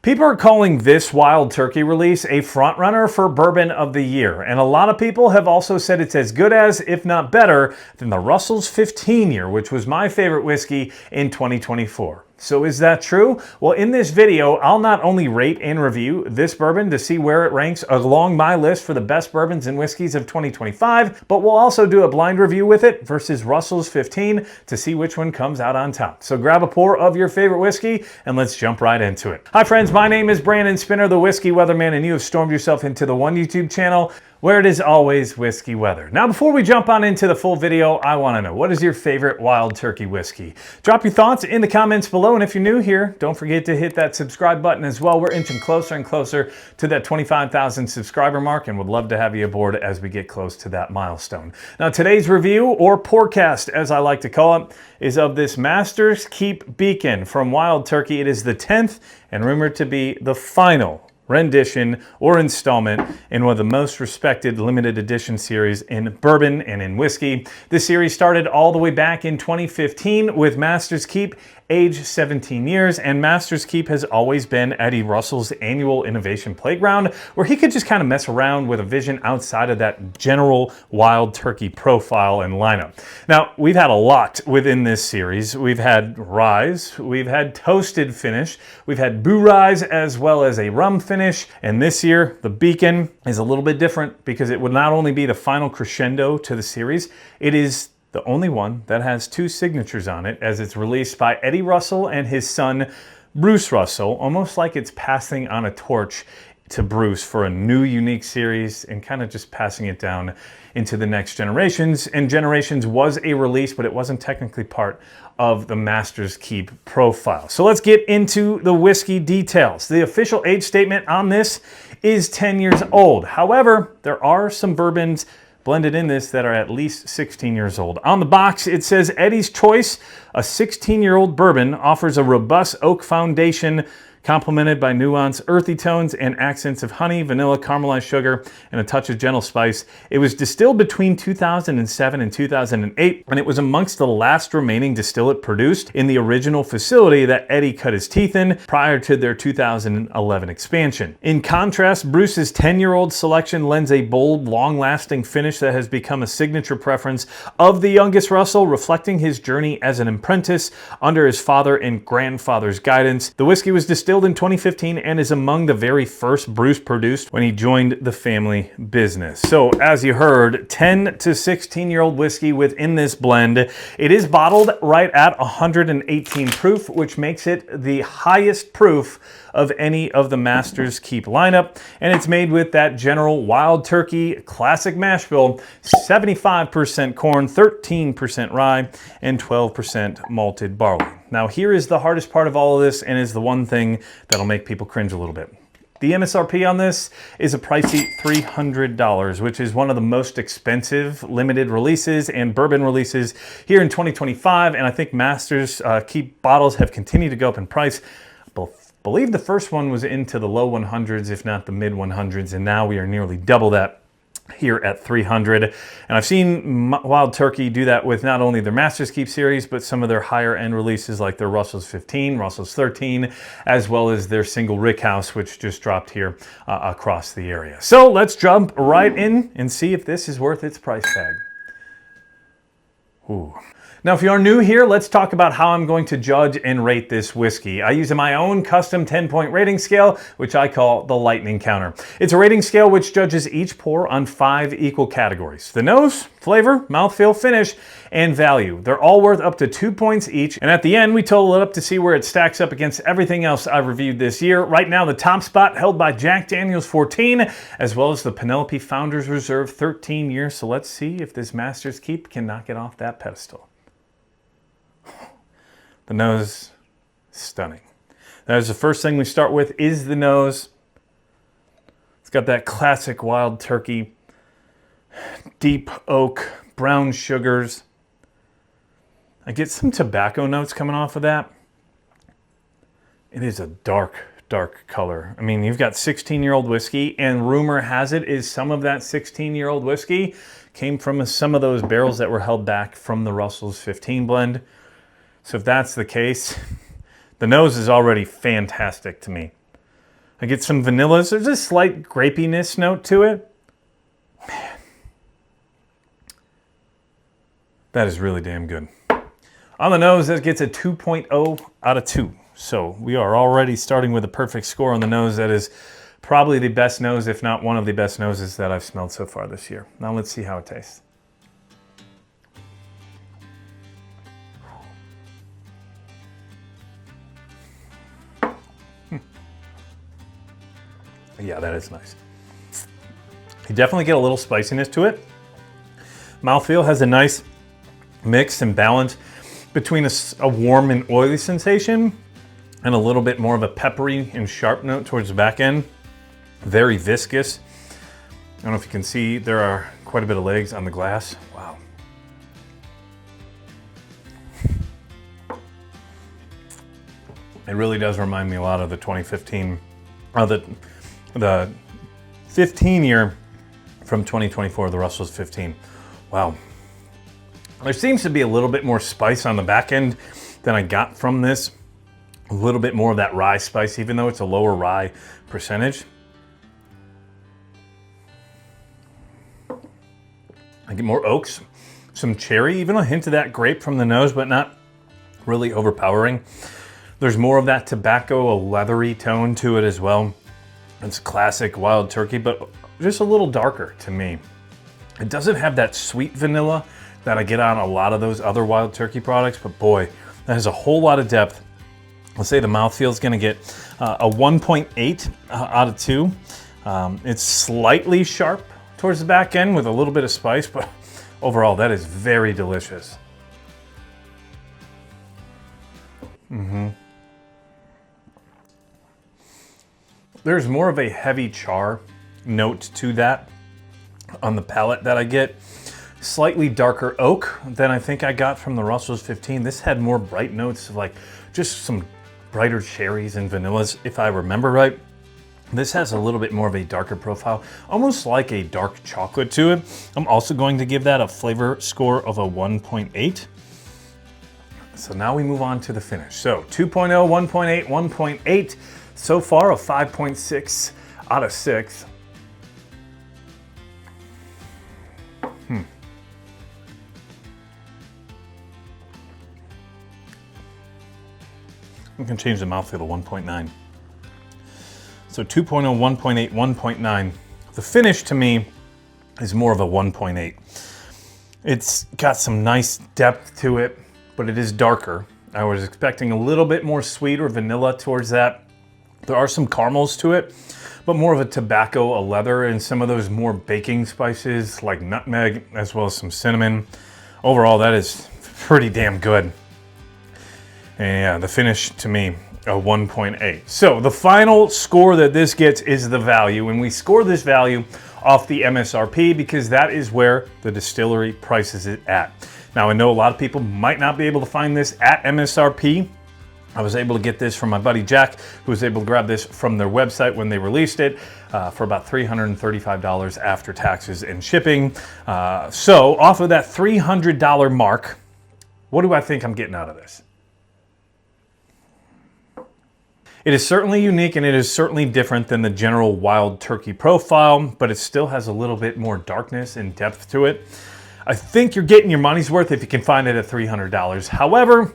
People are calling this Wild Turkey release a frontrunner for Bourbon of the Year, and a lot of people have also said it's as good as, if not better, than the Russell's 15 Year, which was my favorite whiskey in 2024. So is that true? Well, in this video, I'll not only rate and review this bourbon to see where it ranks along my list for the best bourbons and whiskeys of 2025, but we'll also do a blind review with it versus Russell's 15 to see which one comes out on top. So grab a pour of your favorite whiskey and let's jump right into it. Hi friends, my name is Brandon Spinner, the Whiskey Weatherman, and you have stormed yourself into the one YouTube channel where it is always whiskey weather. Now, before we jump on into the full video, I want to know, what is your favorite Wild Turkey whiskey? Drop your thoughts in the comments below, and if you're new here, don't forget to hit that subscribe button as well. We're inching closer and closer to that 25,000 subscriber mark, and would love to have you aboard as we get close to that milestone. Now, today's review, or Pourcast as I like to call it, is of this Master's Keep Beacon from Wild Turkey. It is the 10th and rumored to be the final rendition or installment in one of the most respected limited edition series in bourbon and in whiskey. This series started all the way back in 2015 with Master's Keep, age 17 years, and Master's Keep has always been Eddie Russell's annual innovation playground where he could just kind of mess around with a vision outside of that general Wild Turkey profile and lineup. Now, we've had a lot within this series. We've had Rise, we've had Toasted Finish, we've had Boo Rise as well as a Rum Finish, and this year, the Beacon is a little bit different because it would not only be the final crescendo to the series, it is the only one that has two signatures on it, as it's released by Eddie Russell and his son, Bruce Russell, almost like it's passing on a torch to Bruce for a new unique series and kind of just passing it down into the next generations. And Generations was a release, but it wasn't technically part of the Master's Keep profile. So let's get into the whiskey details. The official age statement on this is 10 years old. However, there are some bourbons blended in this that are at least 16 years old. On the box, it says Eddie's Choice, a 16-year-old bourbon, offers a robust oak foundation complemented by nuanced earthy tones and accents of honey, vanilla, caramelized sugar, and a touch of gentle spice. It was distilled between 2007 and 2008, and it was amongst the last remaining distillate produced in the original facility that Eddie cut his teeth in prior to their 2011 expansion. In contrast, Bruce's 10-year-old selection lends a bold, long-lasting finish that has become a signature preference of the youngest Russell, reflecting his journey as an apprentice under his father and grandfather's guidance. The whiskey was distilled in 2015 and is among the very first Bruce produced when he joined the family business. So as you heard, 10 to 16-year-old whiskey within this blend. It is bottled right at 118 proof, which makes it the highest proof of any of the Master's Keep lineup, and it's made with that general Wild Turkey classic mash bill, 75% corn, 13% rye, and 12% malted barley. Now here is the hardest part of all of this, and is the one thing that'll make people cringe a little bit. The MSRP on this is a pricey $300, which is one of the most expensive limited releases and bourbon releases here in 2025, and I think Master's Keep bottles have continued to go up in price. I believe the first one was into the low 100s, if not the mid 100s, and now we are nearly double that here at 300. And I've seen Wild Turkey do that with not only their Master's Keep series, but some of their higher end releases like their Russell's 15, Russell's 13, as well as their single Rickhouse, which just dropped here across the area. So let's jump right in and see if this is worth its price tag. Ooh. Now, if you are new here, let's talk about how I'm going to judge and rate this whiskey. I use my own custom 10-point rating scale, which I call the lightning counter. It's a rating scale which judges each pour on 5 equal categories: the nose, flavor, mouthfeel, finish, and value. They're all worth up to 2 points each, and at the end, we total it up to see where it stacks up against everything else I've reviewed this year. Right now, the top spot held by Jack Daniel's 14, as well as the Penelope Founders Reserve 13 years. So let's see if this Master's Keep can knock it off that pedestal. The nose, stunning. That is the first thing we start with, is the nose. It's got that classic Wild Turkey, deep oak, brown sugars. I get some tobacco notes coming off of that. It is a dark, dark color. I mean, you've got 16-year-old whiskey, and rumor has it is some of that 16-year-old whiskey came from some of those barrels that were held back from the Russell's 15 blend. So if that's the case, the nose is already fantastic to me. I get some vanillas. There's a slight grapiness note to it. Man, that is really damn good. On the nose, that gets a 2.0 out of 2. So we are already starting with a perfect score on the nose. That is probably the best nose, if not one of the best noses that I've smelled so far this year. Now let's see how it tastes. Yeah, that is nice. You definitely get a little spiciness to it. Mouthfeel has a nice mix and balance between a warm and oily sensation and a little bit more of a peppery and sharp note towards the back end. Very viscous. I don't know if you can see, there are quite a bit of legs on the glass. Wow. It really does remind me a lot of the 2015, the 15 year from 2024, the Russell's 15. Wow. There seems to be a little bit more spice on the back end than I got from this. A little bit more of that rye spice, even though it's a lower rye percentage. I get more oaks, some cherry, even a hint of that grape from the nose, but not really overpowering. There's more of that tobacco, a leathery tone to it as well. It's classic wild turkey, but just a little darker to me. It doesn't have that sweet vanilla that I get on a lot of those other wild turkey products, but boy, that has a whole lot of depth. Let's say the mouthfeel is going to get a 1.8 out of 2. It's slightly sharp towards the back end with a little bit of spice, but overall, that is very delicious. There's more of a heavy char note to that on the palate that I get. Slightly darker oak than I think I got from the Russell's 15. This had more bright notes of like just some brighter cherries and vanillas, if I remember right. This has a little bit more of a darker profile, almost like a dark chocolate to it. I'm also going to give that a flavor score of a 1.8. So now we move on to the finish. So 2.0, 1.8, 1.8. So far, a 5.6 out of 6. We can change the mouthfeel to 1.9. So 2.0, 1.8, 1.9. The finish to me is more of a 1.8. It's got some nice depth to it, but it is darker. I was expecting a little bit more sweet or vanilla towards that. There are some caramels to it, but more of a tobacco, a leather, and some of those more baking spices like nutmeg, as well as some cinnamon. Overall, that is pretty damn good. And yeah, the finish to me, a 1.8. So the final score that this gets is the value, and we score this value off the MSRP because that is where the distillery prices it at. Now, I know a lot of people might not be able to find this at MSRP. I was able to get this from my buddy Jack, who was able to grab this from their website when they released it for about $335 after taxes and shipping. So off of that $300 mark, what do I think I'm getting out of this? It is certainly unique and it is certainly different than the general wild turkey profile, but it still has a little bit more darkness and depth to it. I think you're getting your money's worth if you can find it at $300. However,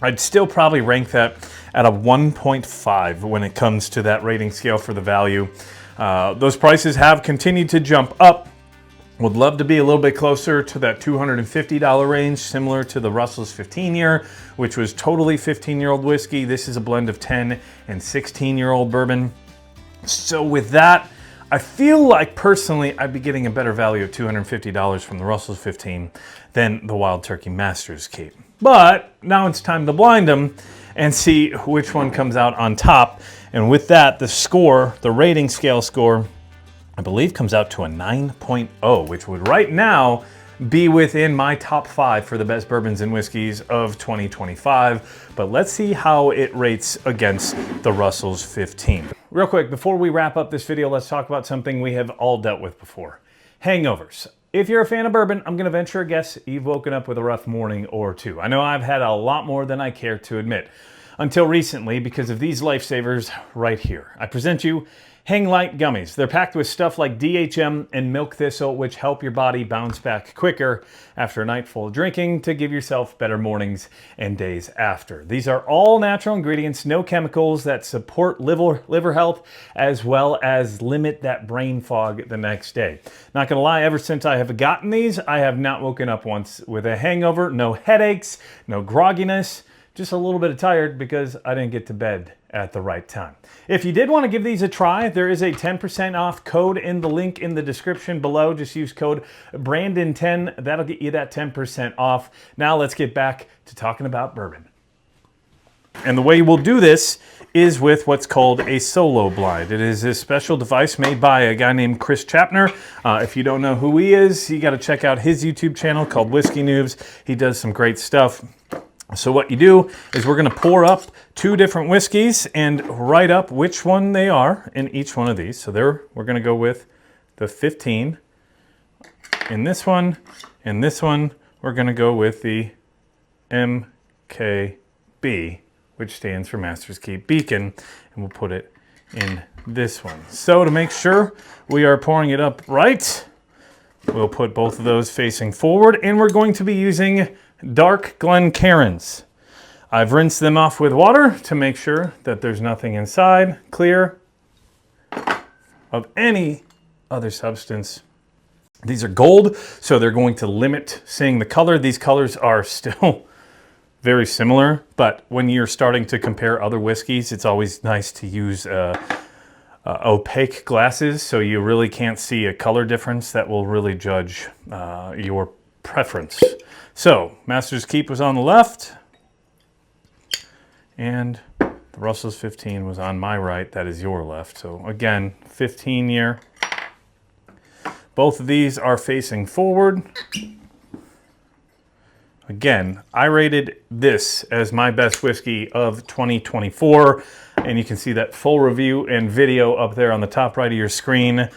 I'd still probably rank that at a 1.5 when it comes to that rating scale for the value. Those prices have continued to jump up. Would love to be a little bit closer to that $250 range, similar to the Russell's 15-year, which was totally 15-year-old whiskey. This is a blend of 10 and 16-year-old bourbon. So with that, I feel like personally I'd be getting a better value of $250 from the Russell's 15 than the Wild Turkey Master's Keep. But now it's time to blind them and see which one comes out on top. And with that, the score, the rating scale score, I believe comes out to a 9.0, which would right now be within my top 5 for the best bourbons and whiskeys of 2025. But let's see how it rates against the Russell's 15. Real quick, before we wrap up this video, let's talk about something we have all dealt with before. Hangovers. If you're a fan of bourbon, I'm gonna venture a guess you've woken up with a rough morning or two. I know I've had a lot more than I care to admit. until recently because of these lifesavers right here. I present you Hang Light Gummies. They're packed with stuff like DHM and milk thistle, which help your body bounce back quicker after a night full of drinking to give yourself better mornings and days after. These are all natural ingredients, no chemicals, that support liver health as well as limit that brain fog the next day. Not gonna lie, ever since I have gotten these, I have not woken up once with a hangover, no headaches, no grogginess, just a little bit of tired because I didn't get to bed at the right time. If you did want to give these a try, there is a 10% off code in the link in the description below. Just use code Brandon10. That'll get you that 10% off. Now let's get back to talking about bourbon. And the way we'll do this is with what's called a solo blind. It is a special device made by a guy named Chris Chapner. If you don't know who he is, you got to check out his YouTube channel called Whiskey Noobs. He does some great stuff. So what you do is we're going to pour up 2 different whiskeys and write up which one they are in each one of these. So there, we're going to go with the 15 in this one, and this one we're going to go with the MKB, which stands for Master's Keep Beacon, and we'll put it in this one. So to make sure we are pouring it up right, we'll put both of those facing forward, and we're going to be using dark Glencairns. I've rinsed them off with water to make sure that there's nothing inside, clear of any other substance. These are gold, so they're going to limit seeing the color. These colors are still very similar, but when you're starting to compare other whiskeys, it's always nice to use opaque glasses so you really can't see a color difference that will really judge your preference. So, Master's Keep was on the left, and the Russell's 15 was on my right. That is your left. So again, 15 year. Both of these are facing forward. Again, I rated this as my best whiskey of 2024, and you can see that full review and video up there on the top right of your screen.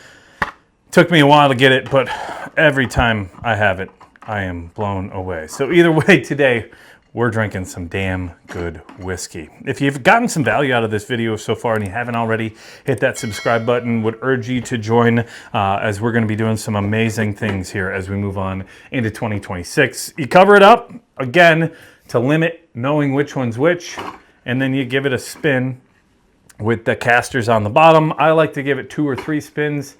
Took me a while to get it, but every time I have it, I am blown away. So either way, today we're drinking some damn good whiskey. If you've gotten some value out of this video so far and you haven't already, hit that subscribe button. Would urge you to join as we're going to be doing some amazing things here as we move on into 2026. You cover it up, again, to limit knowing which one's which, and then you give it a spin with the casters on the bottom. I like to give it 2 or 3 spins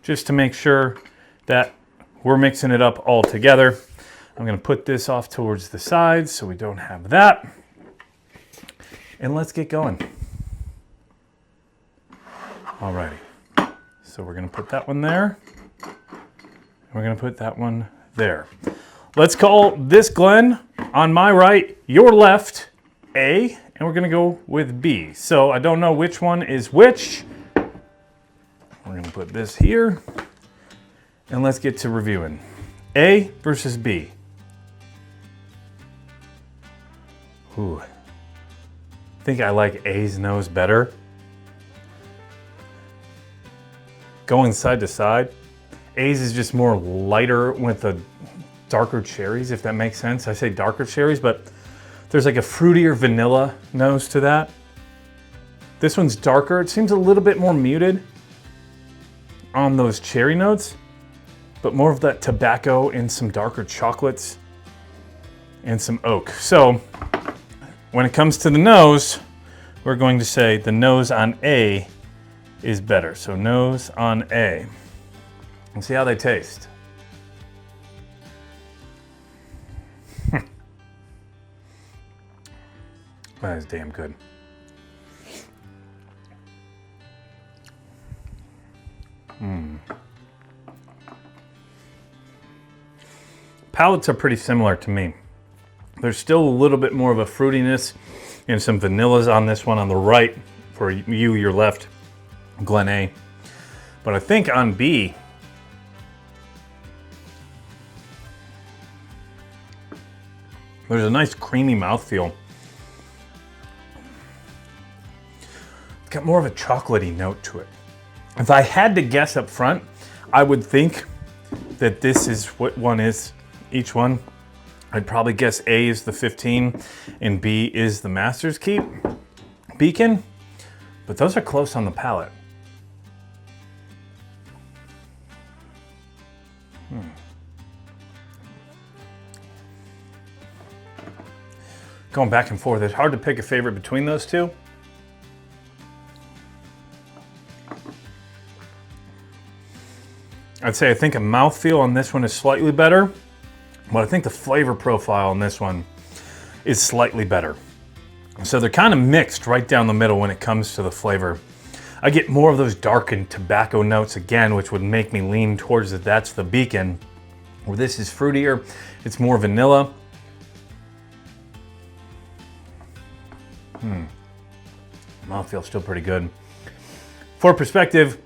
just to make sure that we're mixing it up all together. I'm going to put this off towards the sides so we don't have that. And let's get going. Alrighty. So we're going to put that one there. And we're going to put that one there. Let's call this Glen on my right, your left, A, and we're going to go with B. So I don't know which one is which. We're going to put this here. And let's get to reviewing. A versus B. Ooh. I think I like A's nose better. Going side to side, A's is just more lighter with the darker cherries, if that makes sense. I say darker cherries, but there's like a fruitier vanilla nose to that. This one's darker. It seems a little bit more muted on those cherry notes, but more of that tobacco and some darker chocolates and some oak. So when it comes to the nose, we're going to say the nose on A is better. So nose on A. And see how they taste. That is damn good. Palates are pretty similar to me. There's still a little bit more of a fruitiness and some vanillas on this one on the right for you, your left, Glen A. But I think on B, there's a nice creamy mouthfeel. It's got more of a chocolatey note to it. If I had to guess up front, I would think that this is what one is, each one. I'd probably guess A is the 15 and B is the Master's Keep Beacon, but those are close on the palate. Going back and forth, it's hard to pick a favorite between those two. I'd say I think a mouthfeel on this one is slightly better, but I think the flavor profile on this one is slightly better. So they're kind of mixed right down the middle when it comes to the flavor. I get more of those darkened tobacco notes again, which would make me lean towards that that's the Beacon. Where this is fruitier, it's more vanilla. Mouthfeel still pretty good. For perspective,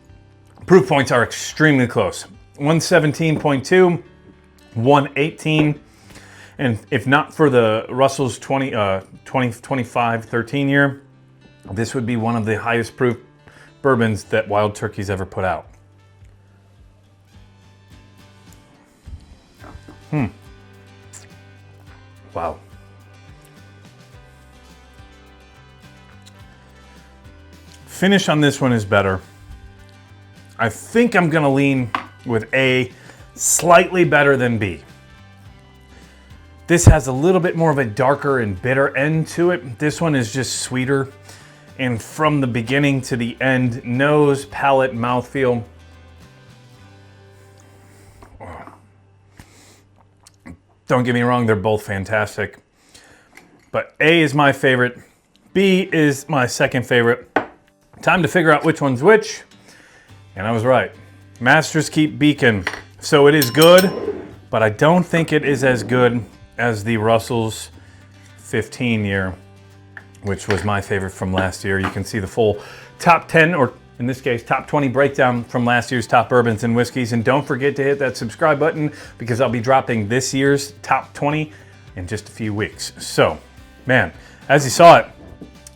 proof points are extremely close. 117.2, 118, and if not for the Russell's 2025 13 year, this would be one of the highest proof bourbons that Wild Turkey's ever put out. Wow. Finish on this one is better. I think I'm gonna lean with A, slightly better than B. This has a little bit more of a darker and bitter end to it. This one is just sweeter. And from the beginning to the end, nose, palate, mouthfeel. Don't get me wrong, they're both fantastic. But A is my favorite. B is my second favorite. Time to figure out which one's which. And I was right. Master's Keep Beacon. So it is good, but I don't think it is as good as the Russell's 15 year, which was my favorite from last year. You can see the full top 10, or in this case, top 20 breakdown from last year's top bourbons and whiskeys. And don't forget to hit that subscribe button because I'll be dropping this year's top 20 in just a few weeks. So, man, as you saw it,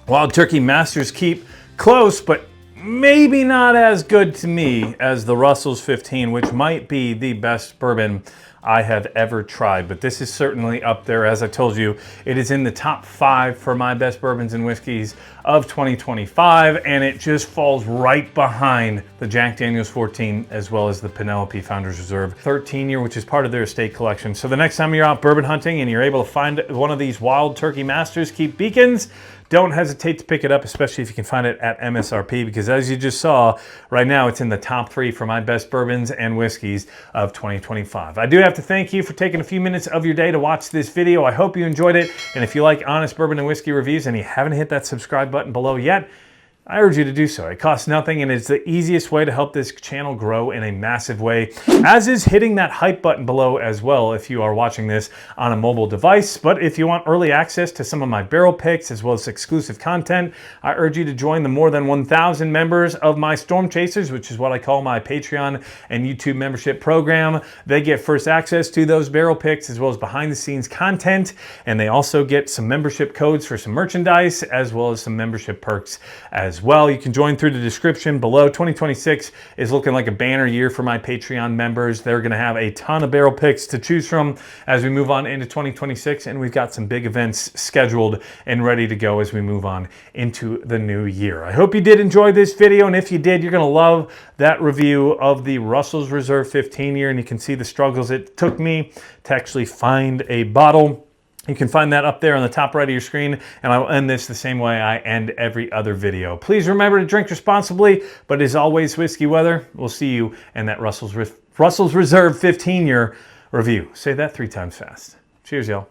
Wild Turkey Master's Keep, close, but maybe not as good to me as the Russell's 15, which might be the best bourbon I have ever tried. But this is certainly up there. As I told you, it is in the top 5 for my best bourbons and whiskeys of 2025, and it just falls right behind the Jack Daniel's 14 as well as the Penelope Founders Reserve 13 year, which is part of their estate collection. So the next time you're out bourbon hunting and you're able to find one of these Wild Turkey Masters Keep Beacons, don't hesitate to pick it up, especially if you can find it at MSRP, because as you just saw, right now it's in the top 3 for my best bourbons and whiskeys of 2025. I do have to thank you for taking a few minutes of your day to watch this video. I hope you enjoyed it, and if you like honest bourbon and whiskey reviews and you haven't hit that subscribe button below yet, I urge you to do so. It costs nothing, and it's the easiest way to help this channel grow in a massive way, as is hitting that hype button below as well if you are watching this on a mobile device. But if you want early access to some of my barrel picks as well as exclusive content, I urge you to join the more than 1,000 members of my Storm Chasers, which is what I call my Patreon and YouTube membership program. They get first access to those barrel picks as well as behind the scenes content, and they also get some membership codes for some merchandise as well as some membership perks as well. You can join through the description below. 2026 is looking like a banner year for my Patreon members. They're going to have a ton of barrel picks to choose from as we move on into 2026, and we've got some big events scheduled and ready to go as we move on into the new year. I hope you did enjoy this video, and if you did, you're going to love that review of the Russell's Reserve 15 year, and you can see the struggles it took me to actually find a bottle. You can find that up there on the top right of your screen, and I will end this the same way I end every other video. Please remember to drink responsibly, but as always, whiskey weather. We'll see you in that Russell's Reserve 15 year review. Say that 3 times fast. Cheers, y'all.